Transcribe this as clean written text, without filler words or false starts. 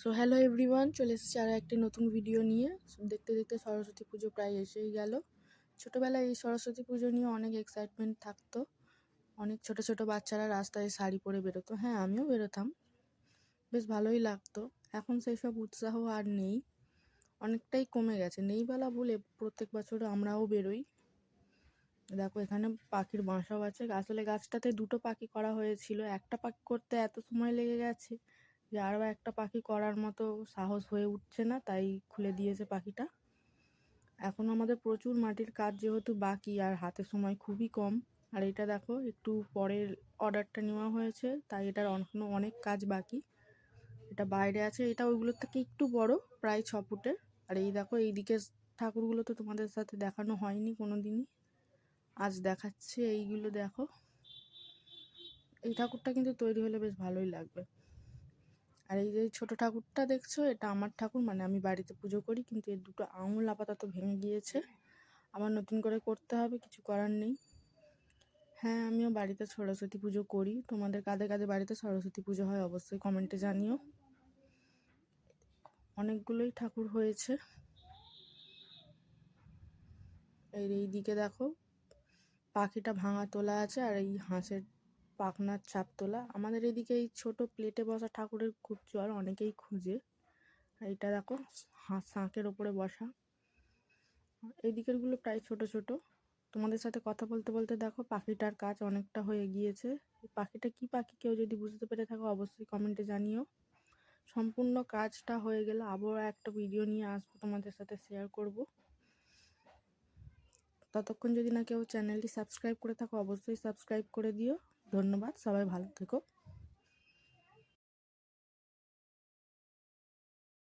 So hello everyone, চলে এসেছি আরও একটি নতুন ভিডিও নিয়ে। দেখতে দেখতে সরস্বতী পুজো প্রায় এসেই গেল। ছোটোবেলায় এই সরস্বতী পুজো নিয়ে অনেক এক্সাইটমেন্ট থাকতো। অনেক ছোট ছোট বাচ্চারা রাস্তায় শাড়ি পরে বেরোতো, হ্যাঁ আমিও বেরোতাম, বেশ ভালোই লাগতো। এখন সেই সব উৎসাহ আর নেই, অনেকটাই কমে গেছে। নেই বলা বলে প্রত্যেক বছর আমরাও বেরোই। দেখো এখানে পাখির বাসাও আছে। আসলে গাছটাতে দুটো পাখি করা হয়েছিল, একটা পাখি করতে এত সময় লেগে গেছে যে আরও একটা পাখি করার মতো সাহস হয়ে উঠছে না, তাই খুলে দিয়েছে পাখিটা। এখন আমাদের প্রচুর মাটির কাজ যেহেতু বাকি, আর হাতে সময় খুবই কম। আর এটা দেখো একটু পরের অর্ডারটা নেওয়া হয়েছে, তাই এটার এখনো অনেক কাজ বাকি। এটা বাইরে আছে, এটা ওইগুলোর থেকে একটু বড়, প্রায় 6 ফুটের। আর এই দেখো এইদিকে ঠাকুরগুলো তো তোমাদের সাথে দেখানো হয়নি কোনো দিনই, আজ দেখাচ্ছে। এইগুলো দেখো, এই ঠাকুরটা কিন্তু তৈরি হলে বেশ ভালোই লাগবে। আর এই যে ছোট ঠাকুরটা দেখছো, এটা আমার ঠাকুর, মানে আমি বাড়িতে পুজো করি, কিন্তু এর দুটো আঙুল আপাতত ভেঙে গিয়েছে, আবার নতুন করে করতে হবে, কিছু করার নেই। হ্যাঁ, আমিও বাড়িতে সরস্বতী পুজো করি। তোমাদের কাদের কাদের বাড়িতে সরস্বতী পুজো হয় অবশ্যই কমেন্টে জানিও। অনেকগুলোই ঠাকুর হয়েছে। এই দিকে দেখো পাখিটা ভাঙা তোলা আছে, আর এই হাঁসের পাখনার ছাপ তোলা। আমাদের এদিকে এই ছোট প্লেটে বসা ঠাকুরের খুব চল, অনেকেই খুঁজে। এইটা দেখো হাঁস শাঁখের ওপরে বসা। এই দিকেরগুলো প্রায় ছোট ছোট। তোমাদের সাথে কথা বলতে বলতে দেখো পাখিটার কাজ অনেকটা হয়ে গিয়েছে। পাখিটা কি পাখি কেউ যদি বুঝতে পেরে থাকো অবশ্যই কমেন্টে জানিও। সম্পূর্ণ কাজটা হয়ে গেলে আবার একটা ভিডিও নিয়ে আসবো, তোমাদের সাথে শেয়ার করব। ততক্ষণ যদি না কেউ চ্যানেলটি সাবস্ক্রাইব করে থাকো অবশ্যই সাবস্ক্রাইব করে দিও। ধন্যবাদ, সবাই ভালো থেকো।